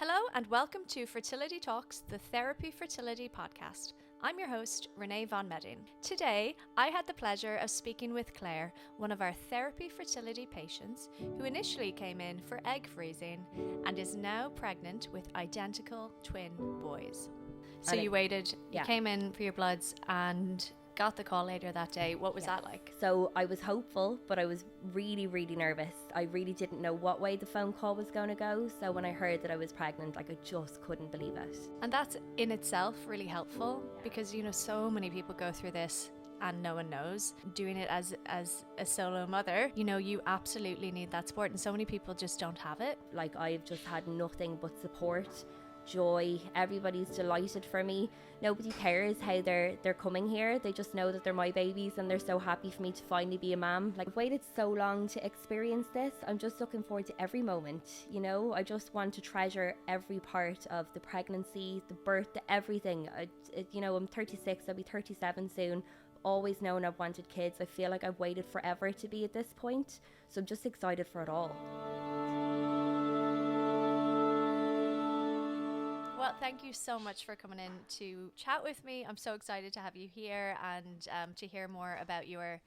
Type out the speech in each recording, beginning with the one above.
Hello and welcome to Fertility Talks, the Therapie Fertility podcast. I'm your host, Ranae von Meding. Today, I had the pleasure of speaking with Claire, one of our Therapie Fertility patients, who initially came in for egg freezing and is now pregnant with identical twin boys. So you came in for your bloods and got the call later that day. What was that like? So I was hopeful, but I was really, really nervous. I really didn't know what way the phone call was going to go. So when I heard that I was pregnant, I just couldn't believe it. And that's in itself really helpful because, so many people go through this and no one knows. Doing it as a solo mother, you absolutely need that support. And so many people just don't have it. Like, I've just had nothing but support, joy. Everybody's delighted for me. Nobody cares how they're coming here. They just know that they're my babies and they're so happy for me to finally be a mum. Like, I've waited so long to experience this. I'm just looking forward to every moment. I just want to treasure every part of the pregnancy, the birth, everything. I'm 36, I'll be 37 soon. Always known I've wanted kids. I feel like I've waited forever to be at this point. So I'm just excited for it all. Well, thank you so much for coming in to chat with me. I'm so excited to have you here and to hear more about your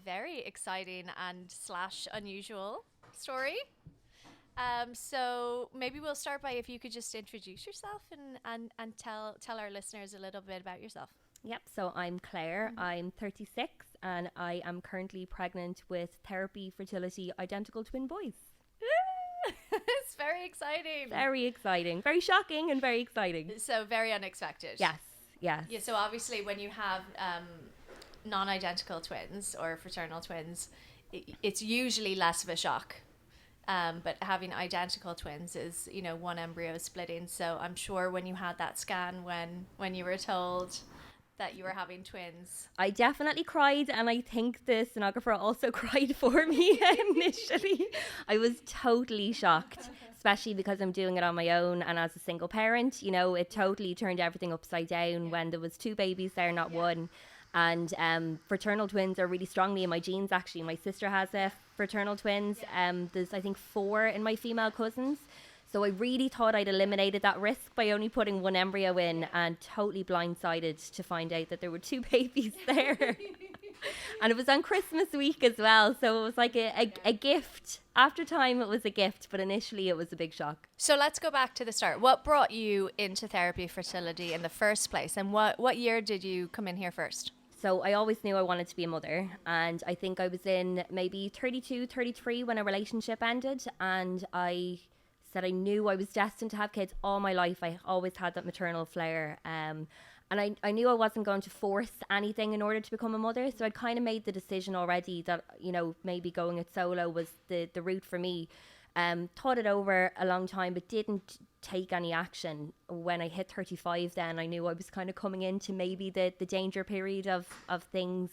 very exciting and / unusual story. So maybe we'll start by if you could just introduce yourself and tell our listeners a little bit about yourself. Yep, so I'm Claire, I'm 36 and I am currently pregnant with Thérapie Fertility identical twin boys. It's very exciting. Very exciting. Very shocking and very exciting. So very unexpected. Yes. Yeah, so obviously when you have non-identical twins or fraternal twins, it's usually less of a shock. But having identical twins is, one embryo splitting. So I'm sure when you had that scan, when you were told that you were having twins, I definitely cried, and I think the sonographer also cried for me initially. I was totally shocked, especially because I'm doing it on my own and as a single parent. It totally turned everything upside down when there was two babies there, not one. And fraternal twins are really strongly in my genes, actually. My sister has fraternal twins. There's, I think, 4 in my female cousins. So I really thought I'd eliminated that risk by only putting one embryo in, and totally blindsided to find out that there were 2 babies there. And it was on Christmas week as well. So it was like a gift. After time, it was a gift, but initially it was a big shock. So let's go back to the start. What brought you into Therapie Fertility in the first place? And what year did you come in here first? So I always knew I wanted to be a mother, and I think I was in maybe 32, 33 when a relationship ended, and I said I knew I was destined to have kids all my life. I always had that maternal flair, and I knew I wasn't going to force anything in order to become a mother, so I'd kind of made the decision already that maybe going it solo was the route for me. Thought it over a long time, but didn't take any action. When I hit 35 then I knew I was kind of coming into maybe the danger period of things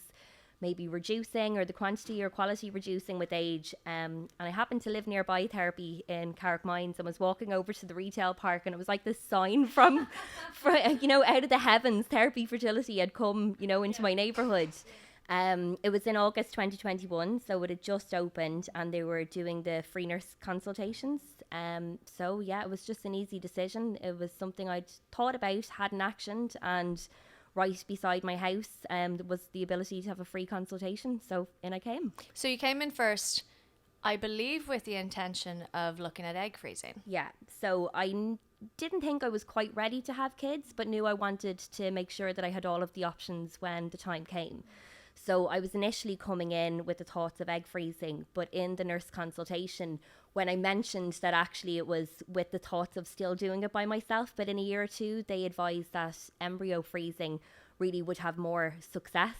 maybe reducing, or the quantity or quality reducing with age. And I happened to live nearby Therapy in Carrickmines, and was walking over to the retail park, and it was like this sign from out of the heavens. Therapie Fertility had come, into my neighbourhood. It was in August 2021, so it had just opened, and they were doing the free nurse consultations. So yeah, it was just an easy decision. It was something I'd thought about, hadn't actioned, and right beside my house was the ability to have a free consultation. So in I came. So you came in first, I believe, with the intention of looking at egg freezing. Yeah. So I didn't think I was quite ready to have kids, but knew I wanted to make sure that I had all of the options when the time came. So I was initially coming in with the thoughts of egg freezing, but in the nurse consultation, when I mentioned that actually it was with the thoughts of still doing it by myself, but in a year or two, they advised that embryo freezing really would have more success.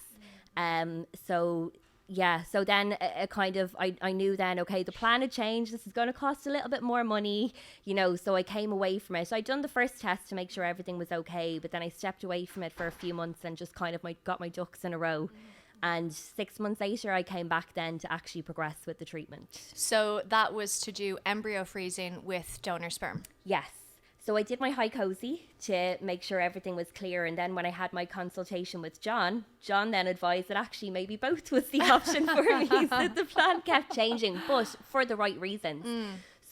So then I knew then, okay, the plan had changed. This is going to cost a little bit more money, so I came away from it. So I'd done the first test to make sure everything was okay, but then I stepped away from it for a few months and just kind of got my ducks in a row. And 6 months later, I came back then to actually progress with the treatment. So that was to do embryo freezing with donor sperm? Yes. So I did my high cozy to make sure everything was clear. And then when I had my consultation with John then advised that actually maybe both was the option for me. So the plan kept changing, but for the right reasons.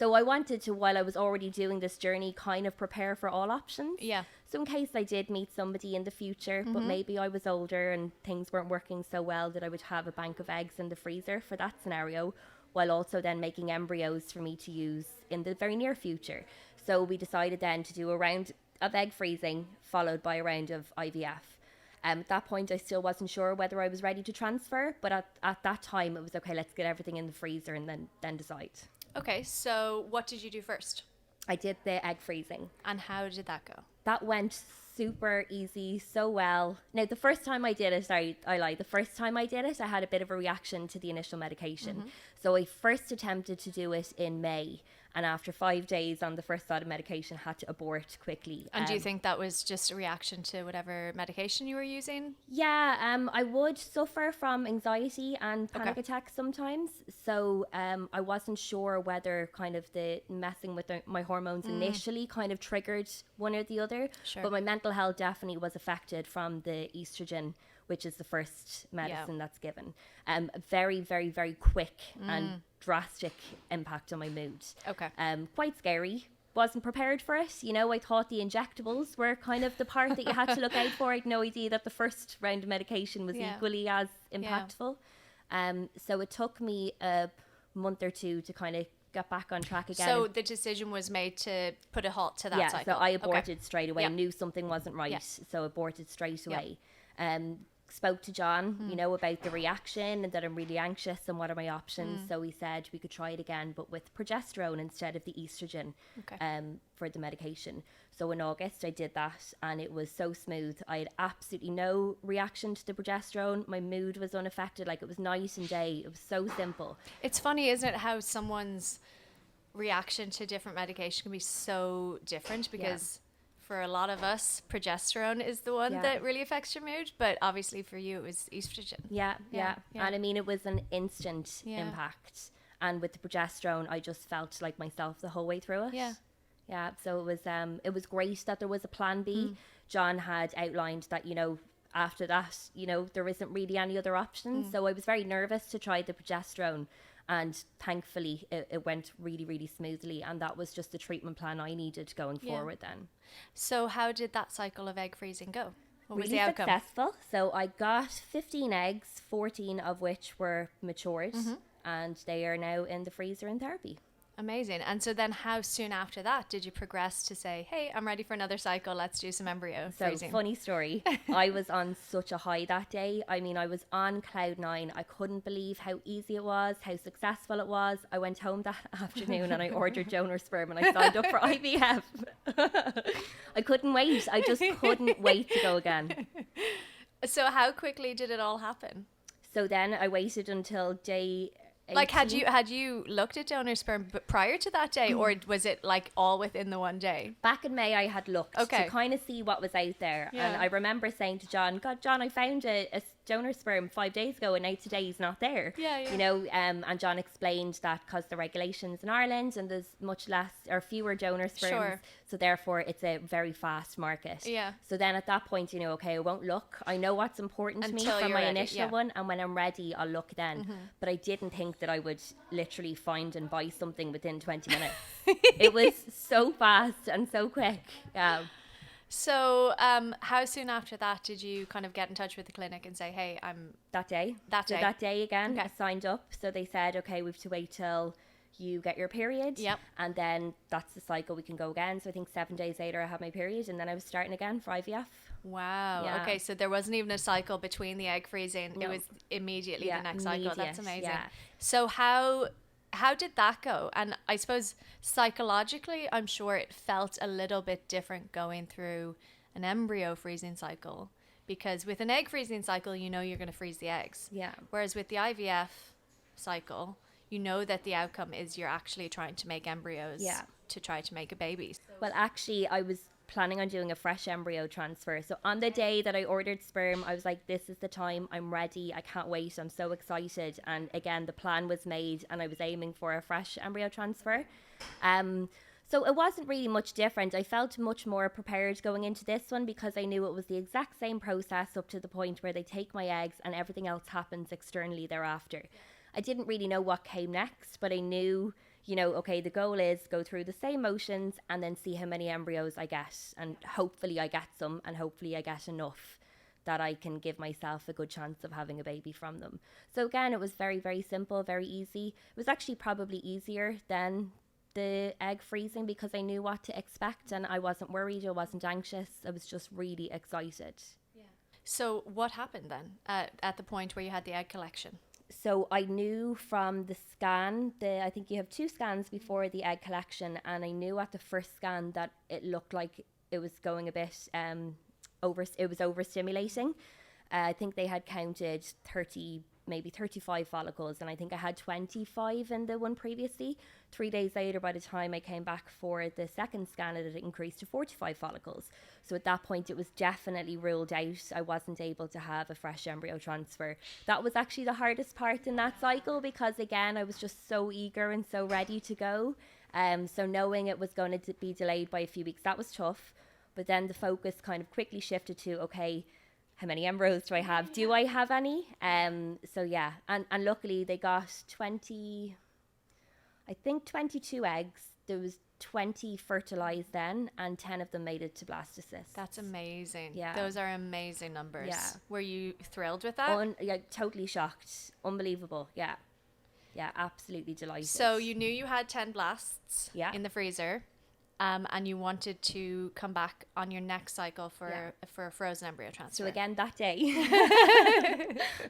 So I wanted to, while I was already doing this journey, kind of prepare for all options. Yeah. So in case I did meet somebody in the future, but maybe I was older and things weren't working so well, that I would have a bank of eggs in the freezer for that scenario, while also then making embryos for me to use in the very near future. So we decided then to do a round of egg freezing followed by a round of IVF. At that point, I still wasn't sure whether I was ready to transfer, but at that time, it was okay, let's get everything in the freezer and then decide. Okay, so what did you do first? I did the egg freezing. And how did that go? That went super easy, so well. Now, the first time I did it, I lied. The first time I did it, I had a bit of a reaction to the initial medication. So I first attempted to do it in May. And after 5 days on the first lot of medication, had to abort quickly. And do you think that was just a reaction to whatever medication you were using? Yeah, I would suffer from anxiety and panic attacks sometimes. So I wasn't sure whether kind of the messing with my hormones initially kind of triggered one or the other. Sure. But my mental health definitely was affected from the estrogen, which is the first medicine that's given. Very, very, very quick and drastic impact on my mood. Okay. Quite scary. Wasn't prepared for it. You know, I thought the injectables were kind of the part that you had to look out for. I had no idea that the first round of medication was equally as impactful. So it took me a month or two to kind of get back on track again. So the decision was made to put a halt to that cycle? So I aborted straight away. Knew something wasn't right, so aborted straight away. Spoke to John, you know, about the reaction and that I'm really anxious and what are my options. So he said we could try it again, but with progesterone instead of the estrogen for the medication. So in August I did that and it was so smooth. I had absolutely no reaction to the progesterone. My mood was unaffected. Like, it was night and day. It was so simple. It's funny, isn't it, how someone's reaction to different medication can be so different, because for a lot of us, progesterone is the one that really affects your mood, but obviously for you it was estrogen. Yeah. And I mean, it was an instant impact. And with the progesterone, I just felt like myself the whole way through it. Yeah. So it was great that there was a plan B. John had outlined that, you know, after that, you know, there isn't really any other options. So I was very nervous to try the progesterone. And thankfully, it went really, really smoothly. And that was just the treatment plan I needed going forward then. So how did that cycle of egg freezing go? What was really the outcome? Successful. So I got 15 eggs, 14 of which were matured. And they are now in the freezer in therapy. Amazing. And so then how soon after that did you progress to say, hey, I'm ready for another cycle, let's do some embryo freezing? Funny story. I was on such a high that day. I mean, I was on cloud 9. I couldn't believe how easy it was, how successful it was. I went home that afternoon and I ordered donor sperm and I signed up for IVF. I couldn't wait. I just couldn't wait to go again. So how quickly did it all happen? So then I waited until day 18. Like, had you looked at donor sperm prior to that day, or was it like all within the one day? Back in May, I had looked to kind of see what was out there. And I remember saying to John, God, John, I found a donor sperm 5 days ago and now today he's not there. You know, and John explained that because the regulations in Ireland and there's much less or fewer donor sperms. So therefore it's a very fast market. So then at that point, you know, okay, I won't look. I know what's important to me for my initial one, and when I'm ready, I'll look then. But I didn't think that I would literally find and buy something within 20 minutes. It was so fast and so quick. So how soon after that did you kind of get in touch with the clinic and say, hey, I'm... That day again, I signed up. So they said, okay, we have to wait till you get your period. And then that's the cycle, we can go again. So I think 7 days later I had my period and then I was starting again for IVF. Wow. Okay, so there wasn't even a cycle between the egg freezing. No. It was immediately the next cycle. That's amazing. So how did that go? And I suppose psychologically, I'm sure it felt a little bit different going through an embryo freezing cycle, because with an egg freezing cycle, you know you're going to freeze the eggs. Whereas with the IVF cycle, you know that the outcome is you're actually trying to make embryos to try to make a baby. Well, actually, I was planning on doing a fresh embryo transfer. So on the day that I ordered sperm, I was like, this is the time, I'm ready, I can't wait, I'm so excited. And again, the plan was made and I was aiming for a fresh embryo transfer. So it wasn't really much different. I felt much more prepared going into this one because I knew it was the exact same process up to the point where they take my eggs and everything else happens externally thereafter. I didn't really know what came next, but I knew, okay, the goal is go through the same motions and then see how many embryos I get. And hopefully I get some, and hopefully I get enough that I can give myself a good chance of having a baby from them. So again, it was very, very simple, very easy. It was actually probably easier than the egg freezing because I knew what to expect and I wasn't worried, I wasn't anxious. I was just really excited. Yeah. So what happened then at the point where you had the egg collection? So I knew from the scan, I think you have 2 scans before the egg collection, and I knew at the first scan that it looked like it was going a bit overstimulating. I think they had counted 30, maybe 35 follicles, and I think I had 25 in the one previously. 3 days later, by the time I came back for the second scan, it had increased to 45 follicles. So at that point, it was definitely ruled out. I wasn't able to have a fresh embryo transfer. That was actually the hardest part in that cycle because, again, I was just so eager and so ready to go. So knowing it was going to be delayed by a few weeks, that was tough. But then the focus kind of quickly shifted to, okay, how many embryos do I have? Do I have any? So yeah, and luckily they got 22 eggs. There was 20 fertilized then, and 10 of them made it to blastocyst. That's amazing. Yeah. Those are amazing numbers. Yeah. Were you thrilled with that? Yeah, totally shocked. Unbelievable. Yeah. Yeah, absolutely delighted. So you knew you had 10 blasts in the freezer. And you wanted to come back on your next cycle for a frozen embryo transfer. So again, that day,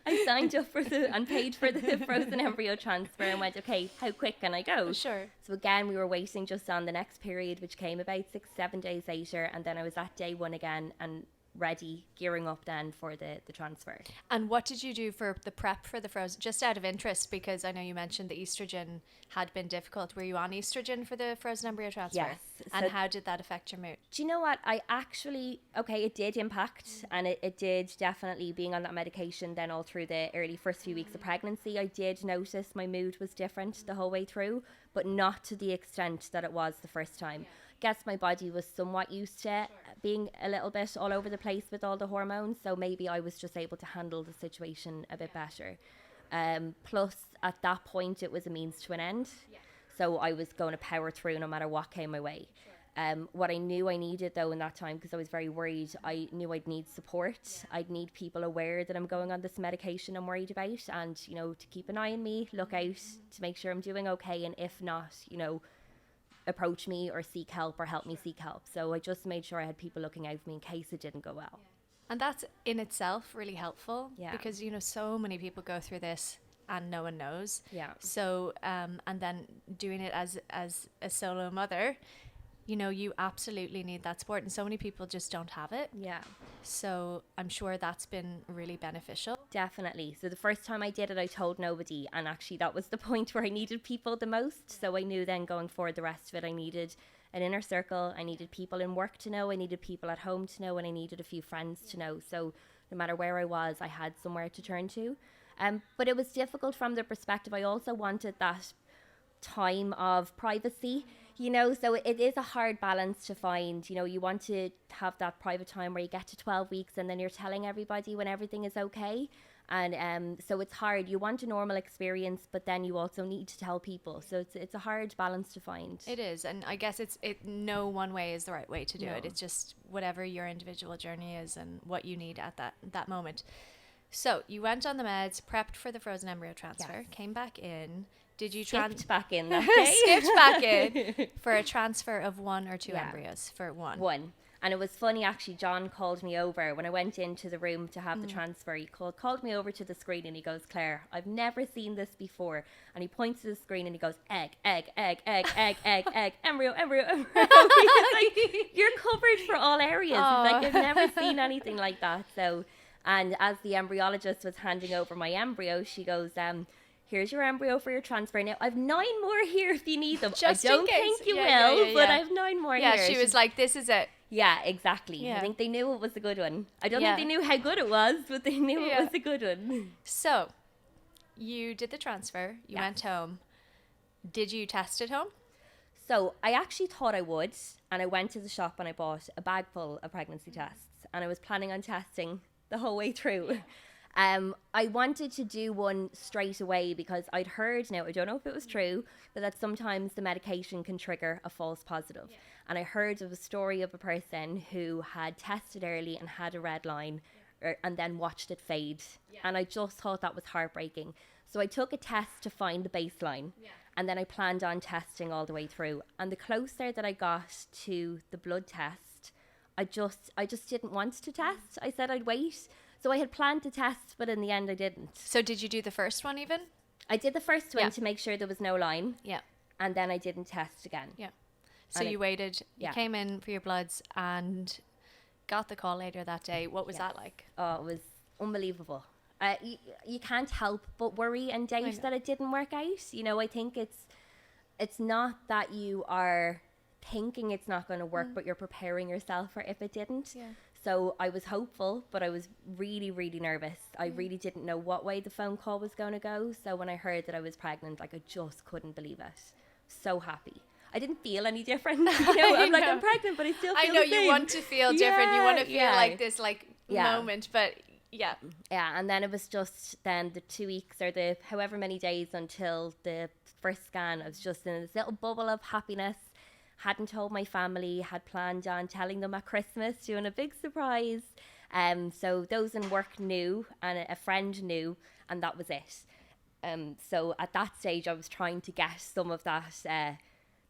I signed up and paid for the frozen embryo transfer and went, okay, how quick can I go? Sure. So again, we were waiting just on the next period, which came about 6-7 days later. And then I was at day 1 again and ready, gearing up then for the transfer. And what did you do for the prep for the frozen, just out of interest, because I know you mentioned the estrogen had been difficult. Were you on estrogen for the frozen embryo transfer? Yes. And how did that affect your mood? Do you know what? I actually, it did impact, and it did definitely, being on that medication then all through the early first few weeks of pregnancy, I did notice my mood was different the whole way through, but not to the extent that it was the first time. Guess my body was somewhat used to being a little bit all over the place with all the hormones, so maybe I was just able to handle the situation a bit better. Plus, at that point, it was a means to an end, so I was going to power through no matter what came my way. What I knew I needed, though, in that time, because I was very worried, I knew I'd need support. I'd need people aware that I'm going on this medication I'm worried about, and, to keep an eye on me, look out to make sure I'm doing okay, and if not, approach me or seek help or help me seek help. So I just made sure I had people looking out for me in case it didn't go well. And that's in itself really helpful because, so many people go through this and no one knows. Yeah. So, and then doing it as a solo mother, you absolutely need that support, and so many people just don't have it. Yeah. So I'm sure that's been really beneficial. Definitely. So the first time I did it, I told nobody, and actually that was the point where I needed people the most. So I knew then going forward the rest of it, I needed an inner circle, I needed people in work to know, I needed people at home to know, and I needed a few friends to know. So no matter where I was, I had somewhere to turn to. But it was difficult from the perspective, I also wanted that time of privacy, so it is a hard balance to find. You want to have that private time where you get to 12 weeks and then you're telling everybody when everything is okay, and so it's hard. You want a normal experience, but then you also need to tell people, so it's a hard balance to find. It is, and I guess no one way is the right way to do it. It's just whatever your individual journey is and what you need at that moment. So you went on the meds, prepped for the frozen embryo transfer, came back in. Did you skipped back in that day? Skipped back in for a transfer of 1 or 2 embryos for one. One. And it was funny, actually, John called me over when I went into the room to have the transfer. He called me over to the screen and he goes, Claire, I've never seen this before. And he points to the screen and he goes, egg, embryo, embryo. He's like, you're covered for all areas. Oh. He's like, I've never seen anything like that. So, and as the embryologist was handing over my embryo, she goes, here's your embryo for your transfer. Now, I've 9 more here if you need them. Just I don't in case. think you will, but I've 9 more here. Yeah, she was like, this is it. Yeah, exactly. Yeah. I think they knew it was a good one. I don't think they knew how good it was, but they knew it was a good one. So, you did the transfer. You went home. Did you test at home? So, I actually thought I would, and I went to the shop and I bought a bag full of pregnancy tests, and I was planning on testing the whole way through. I wanted to do one straight away because I'd heard, now I don't know if it was true, but that sometimes the medication can trigger a false positive. Yeah. And I heard of a story of a person who had tested early and had a red line and then watched it fade. Yeah. And I just thought that was heartbreaking. So I took a test to find the baseline. Yeah. And then I planned on testing all the way through. And the closer that I got to the blood test, I just didn't want to test. I said I'd wait. So I had planned to test, but in the end I didn't. So did you do the first one even? I did the first one to make sure there was no line. Yeah. And then I didn't test again. Yeah. So you waited, you came in for your bloods and got the call later that day. What was that like? Oh, it was unbelievable. You can't help but worry and doubt that it didn't work out. You know, I think it's not that you are thinking it's not going to work, but you're preparing yourself for if it didn't. Yeah. So I was hopeful, but I was really, really nervous. I really didn't know what way the phone call was going to go. So when I heard that I was pregnant, like I just couldn't believe it. So happy. I didn't feel any different. You know, I'm like, I'm pregnant, but I still feel the same. You want to feel different. You want to feel like this moment, but yeah. Yeah, and then it was just then the 2 weeks or the however many days until the first scan. I was just in this little bubble of happiness. Hadn't told my family, had planned on telling them at Christmas, doing a big surprise. So those in work knew and a friend knew, and that was it. So at that stage, I was trying to get some of that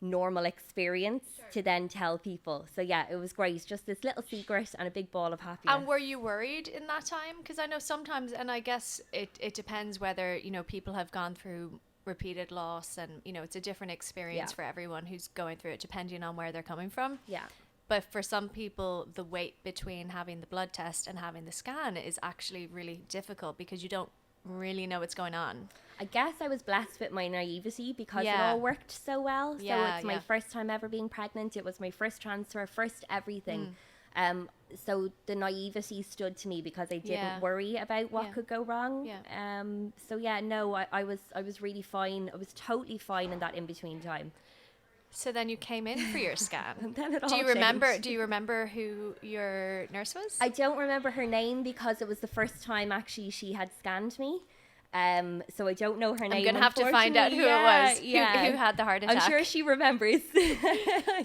normal experience to then tell people. So yeah, it was great. Just this little secret and a big ball of happiness. And were you worried in that time? Because I know sometimes, and I guess it depends whether, you know, people have gone through repeated loss and, you know, it's a different experience for everyone who's going through it depending on where they're coming from. Yeah. But for some people, the wait between having the blood test and having the scan is actually really difficult because you don't really know what's going on. I guess I was blessed with my naivety because it all worked so well. So it's my first time ever being pregnant. It was my first transfer, first everything. So the naivety stood to me because I didn't worry about what could go wrong. Yeah. So yeah, no, I was really fine. I was totally fine in that in-between time. So then you came in for your scan. And then it do you remember who your nurse was? I don't remember her name because it was the first time actually she had scanned me. So I don't know her name. I'm gonna have to find out who it was. Who had the heart attack. I'm sure she remembers.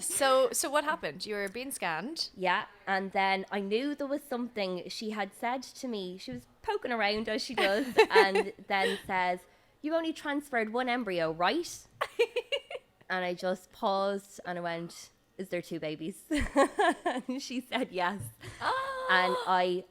So what happened? You were being scanned. Yeah, and then I knew there was something she had said to me. She was poking around as she does, and then says, "You only transferred one embryo, right?" And I just paused and I went, "Is there two babies?" And she said yes. Oh. And I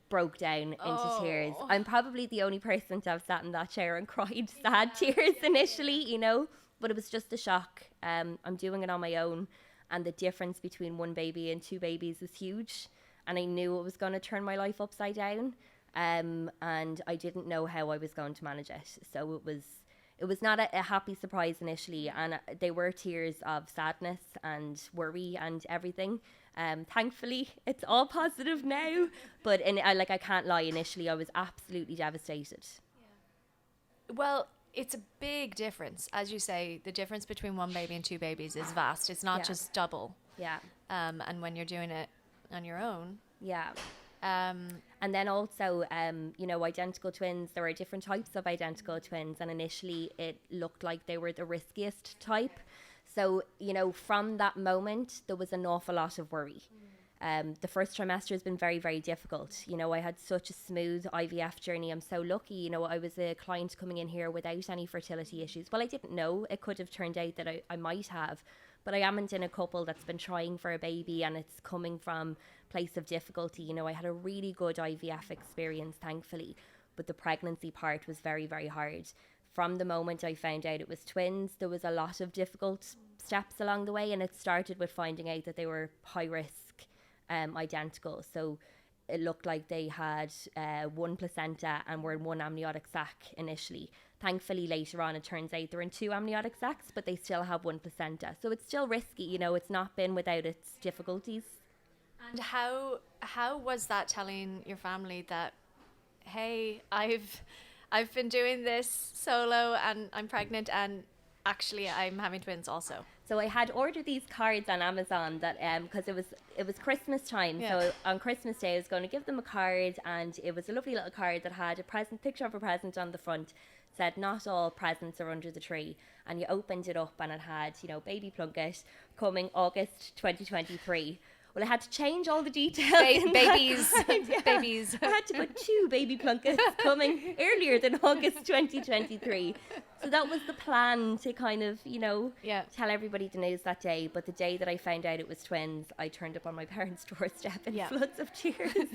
broke down into tears. I'm probably the only person to have sat in that chair and cried sad tears initially, you know, but it was just a shock. I'm doing it on my own, and the difference between one baby and two babies is huge, and I knew it was going to turn my life upside down, and I didn't know how I was going to manage it. So it was not a happy surprise initially, and they were tears of sadness and worry and everything. Thankfully, it's all positive now, but I can't lie, initially I was absolutely devastated. Yeah. Well, it's a big difference. As you say, the difference between one baby and two babies is vast. It's not just double. Yeah. And when you're doing it on your own. Yeah. And then also, identical twins, there are different types of identical twins, and initially it looked like they were the riskiest type. So, you know, from that moment, there was an awful lot of worry. The first trimester has been very, very difficult. You know, I had such a smooth IVF journey. I'm so lucky. You know, I was a client coming in here without any fertility issues. Well, I didn't know. It could have turned out that I might have. But I am in a couple that's been trying for a baby, and it's coming from a place of difficulty. You know, I had a really good IVF experience, thankfully. But the pregnancy part was very, very hard. From the moment I found out it was twins, there was a lot of difficult steps along the way, and it started with finding out that they were high risk, identical. So it looked like they had one placenta and were in one amniotic sac initially. Thankfully, later on, it turns out they're in two amniotic sacs, but they still have one placenta. So it's still risky, you know, it's not been without its difficulties. And how was that telling your family that, hey, I've been doing this solo and I'm pregnant and actually I'm having twins also? It's So I had ordered these cards on Amazon that because it was Christmas time. Yeah. So on Christmas Day I was going to give them a card, and it was a lovely little card that had a picture of a present on the front. Said not all presents are under the tree, and you opened it up and it had, you know, baby Plunkett coming August 2023. Well, I had to change all the details. Babies. Babies. I had to put 2 baby Plunketts coming earlier than August 2023. So that was the plan, to kind of, you know, tell everybody the news that day. But the day that I found out it was twins, I turned up on my parents' doorstep in floods of tears.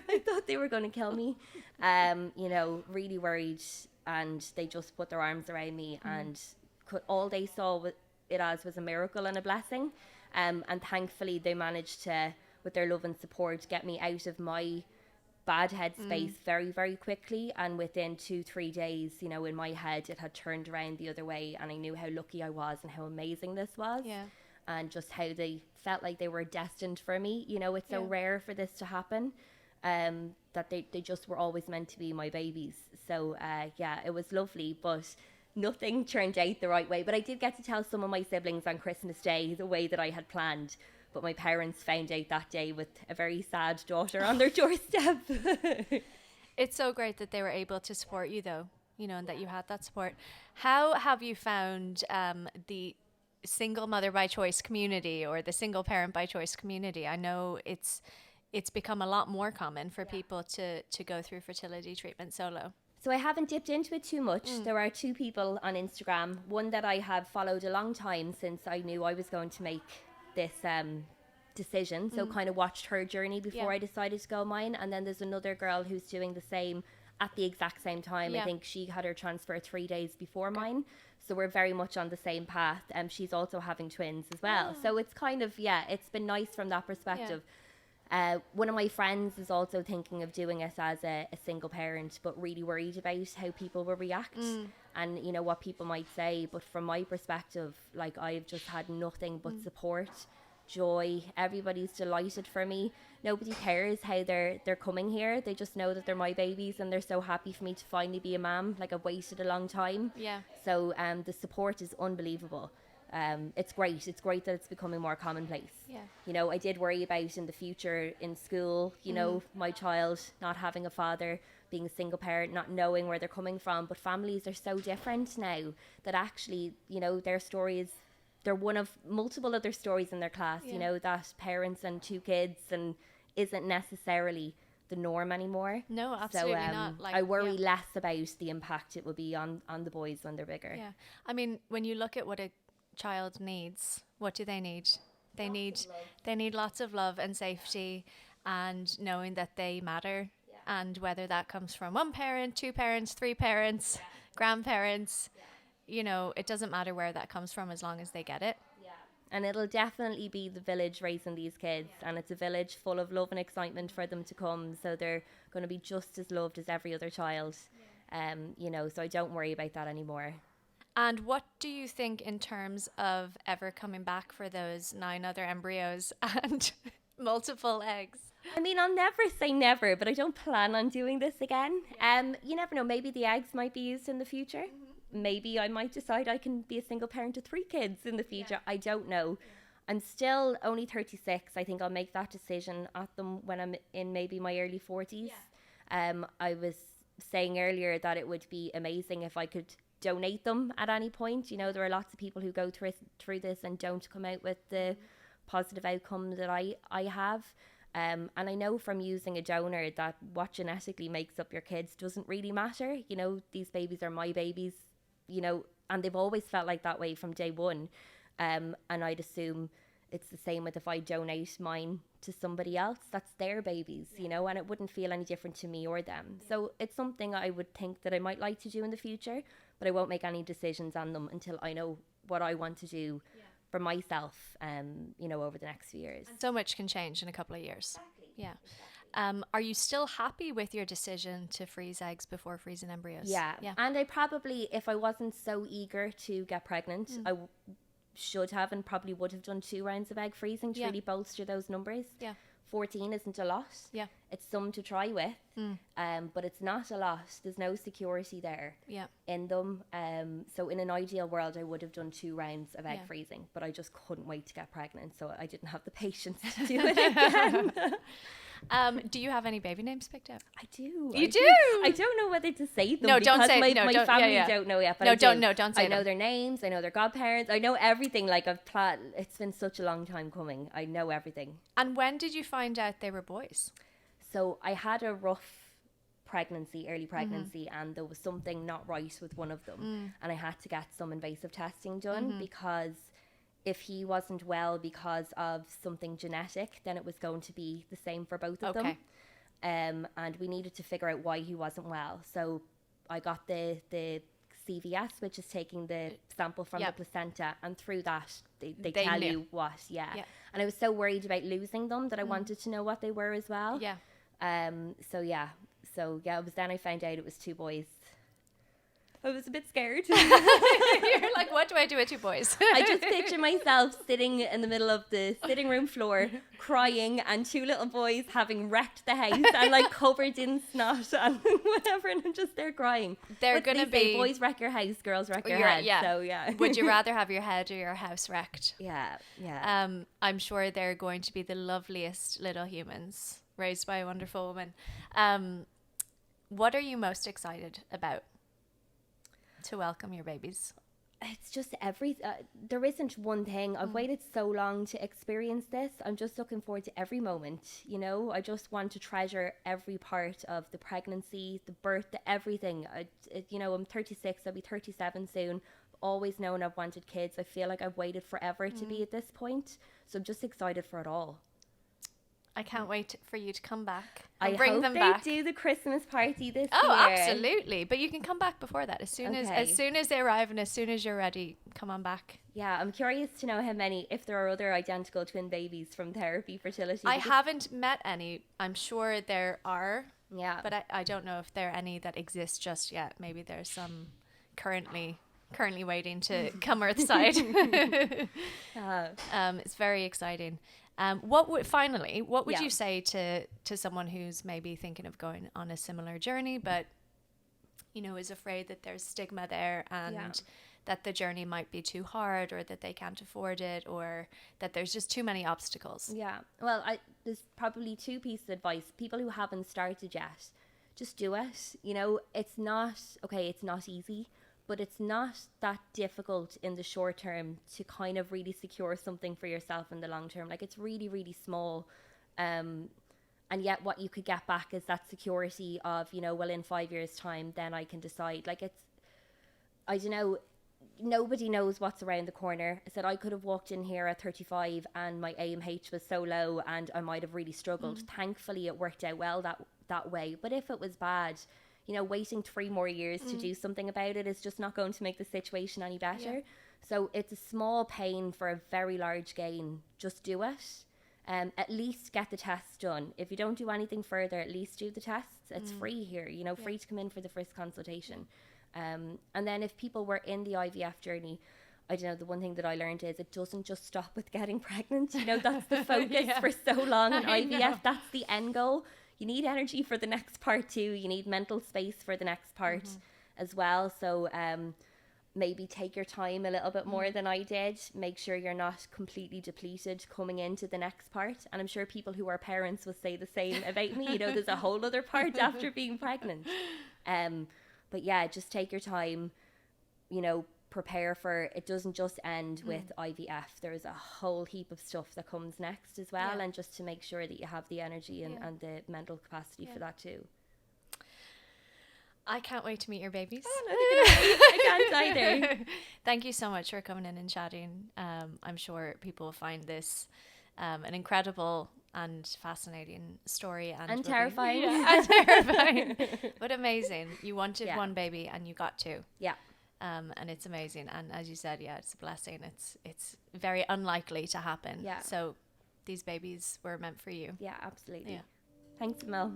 I thought they were going to kill me. You know, really worried. And they just put their arms around me, and all they saw it as was a miracle and a blessing. And thankfully they managed to, with their love and support, get me out of my bad headspace very, very quickly. And within 2-3 days, you know, in my head, it had turned around the other way, and I knew how lucky I was and how amazing this was. Yeah. And just how they felt like they were destined for me. You know, it's so rare for this to happen, that they just were always meant to be my babies. So, it was lovely, but nothing turned out the right way. But I did get to tell some of my siblings on Christmas Day the way that I had planned. But my parents found out that day with a very sad daughter on their doorstep. It's so great that they were able to support you, though, you know, and that you had that support. How have you found the single mother by choice community, or the single parent by choice community? I know it's become a lot more common for people to go through fertility treatment solo. So I haven't dipped into it too much. There are 2 people on Instagram, one that I have followed a long time since I knew I was going to make this decision. So kind of watched her journey before I decided to go mine. And then there's another girl who's doing the same at the exact same time. I think she had her transfer 3 days before mine. So we're very much on the same path. She's also having twins as well. So it's kind of, it's been nice from that perspective. One of my friends is also thinking of doing it as a single parent, but really worried about how people will react and, you know, what people might say. But from my perspective, like, I've just had nothing but support, joy. Everybody's delighted for me. Nobody cares how they're coming here. They just know that they're my babies, and they're so happy for me to finally be a mum. Like, I've waited a long time. So the support is unbelievable. It's great. It's great that it's becoming more commonplace. You know, I did worry about in the future in school, you know, my child not having a father, being a single parent, not knowing where they're coming from. But families are so different now that actually, you know, their stories, they're one of multiple other stories in their class, you know, that parents and 2 kids and isn't necessarily the norm anymore. No, absolutely not. Like, I worry less about the impact it will be on the boys when they're bigger. I mean, when you look at what a child needs, what do they need? They need lots of love and safety, and knowing that they matter. And whether that comes from 1 parent, 2 parents, 3 parents, grandparents, you know, it doesn't matter where that comes from as long as they get it. And it'll definitely be the village raising these kids, and it's a village full of love and excitement for them to come, so they're going to be just as loved as every other child. You know, so I don't worry about that anymore. And what do you think in terms of ever coming back for those 9 other embryos and multiple eggs? I mean, I'll never say never, but I don't plan on doing this again. You never know, maybe the eggs might be used in the future. Maybe I might decide I can be a single parent to 3 kids in the future. I don't know. I'm still only 36. I think I'll make that decision at them when I'm in maybe my early 40s. I was saying earlier that it would be amazing if I could donate them at any point. You know, there are lots of people who go through this and don't come out with the positive outcome that I have. And I know from using a donor that what genetically makes up your kids doesn't really matter. You know, these babies are my babies, you know, and they've always felt like that way from day one. And I'd assume it's the same with if I donate mine to somebody else, that's their babies, you know, and it wouldn't feel any different to me or them. So it's something I would think that I might like to do in the future, but I won't make any decisions on them until I know what I want to do for myself, you know, over the next few years. And so much can change in a couple of years. Exactly. Are you still happy with your decision to freeze eggs before freezing embryos? Yeah. And I probably, if I wasn't so eager to get pregnant, I should have and probably would have done 2 rounds of egg freezing to really bolster those numbers. 14 isn't a lot. Yeah. It's some to try with, but it's not a lot. There's no security there in them. So in an ideal world, I would have done 2 rounds of egg freezing, but I just couldn't wait to get pregnant. So I didn't have the patience to do it again. Do you have any baby names picked out? I do. You do? I don't know whether to say them. No, don't say. My don't, family don't know yet. But no, don't say. I know their names. I know their godparents. I know everything. Like it's been such a long time coming. I know everything. And when did you find out they were boys? So I had a rough early pregnancy, and there was something not right with one of them, and I had to get some invasive testing done because if he wasn't well because of something genetic, then it was going to be the same for both of them. And we needed to figure out why he wasn't well. So I got the CVS, which is taking the sample from the placenta, and through that they tell knew. you what. And I was so worried about losing them that I wanted to know what they were as well. So it was then I found out it was 2 boys. I was a bit scared. You're like, what do I do with 2 boys? I just picture myself sitting in the middle of the sitting room floor crying, and 2 little boys having wrecked the house and like covered in snot and whatever, and I'm just there crying. They're going to be... boys wreck your house, girls wreck your head. So Would you rather have your head or your house wrecked? Yeah. I'm sure they're going to be the loveliest little humans raised by a wonderful woman. What are you most excited about to welcome your babies? It's just there isn't one thing. I've waited so long to experience this. I'm just looking forward to every moment, I just want to treasure every part of the pregnancy, the birth, everything. I'm 36, I'll be 37 soon. I've always known I've wanted kids. I feel like I've waited forever to be at this point, so I'm just excited for it all. I can't wait for you to come back. I bring hope them they back. do the Christmas party this year. Oh, absolutely! But you can come back before that. As soon as they arrive, and as soon as you're ready, come on back. Yeah, I'm curious to know if there are other identical twin babies from Therapy Fertility. I haven't met any. I'm sure there are. Yeah, but I don't know if there are any that exist just yet. Maybe there's some currently waiting to come earthside. It's very exciting. What would you say to someone who's maybe thinking of going on a similar journey, but is afraid that there's stigma there, and that the journey might be too hard, or that they can't afford it, or that there's just too many obstacles? Yeah, well, there's probably 2 pieces of advice. People who haven't started yet, just do it. It's not easy, but it's not that difficult in the short term to kind of really secure something for yourself in the long term. Like, it's really, really small. And yet what you could get back is that security of, in 5 years' time, then I can decide. Like, I don't know, nobody knows what's around the corner. I said I could have walked in here at 35 and my AMH was so low and I might have really struggled. Thankfully, it worked out well that way. But if it was bad, waiting 3 more years to do something about it is just not going to make the situation any better. So it's a small pain for a very large gain. Just do it. At least get the tests done. If you don't do anything further, at least do the tests. It's free here, free to come in for the first consultation. And then if people were in the IVF journey, I don't know, the one thing that I learned is it doesn't just stop with getting pregnant. That's the focus for so long in IVF. That's the end goal. You need energy for the next part too. You need mental space for the next part as well. So maybe take your time a little bit more than I did. Make sure you're not completely depleted coming into the next part. And I'm sure people who are parents will say the same about me. There's a whole other part after being pregnant. But yeah, just take your time, prepare for it. Doesn't just end with IVF. There's a whole heap of stuff that comes next as well, and just to make sure that you have the energy and the mental capacity for that too. I can't wait to meet your babies. Oh, no, I can't either. Thank you so much for coming in and chatting. I'm sure people will find this an incredible and fascinating story, and terrifying. And terrifying, but amazing. You wanted one baby and you got 2. And it's amazing, and as you said, it's a blessing. It's very unlikely to happen. So these babies were meant for you. Absolutely. Thanks, Mel.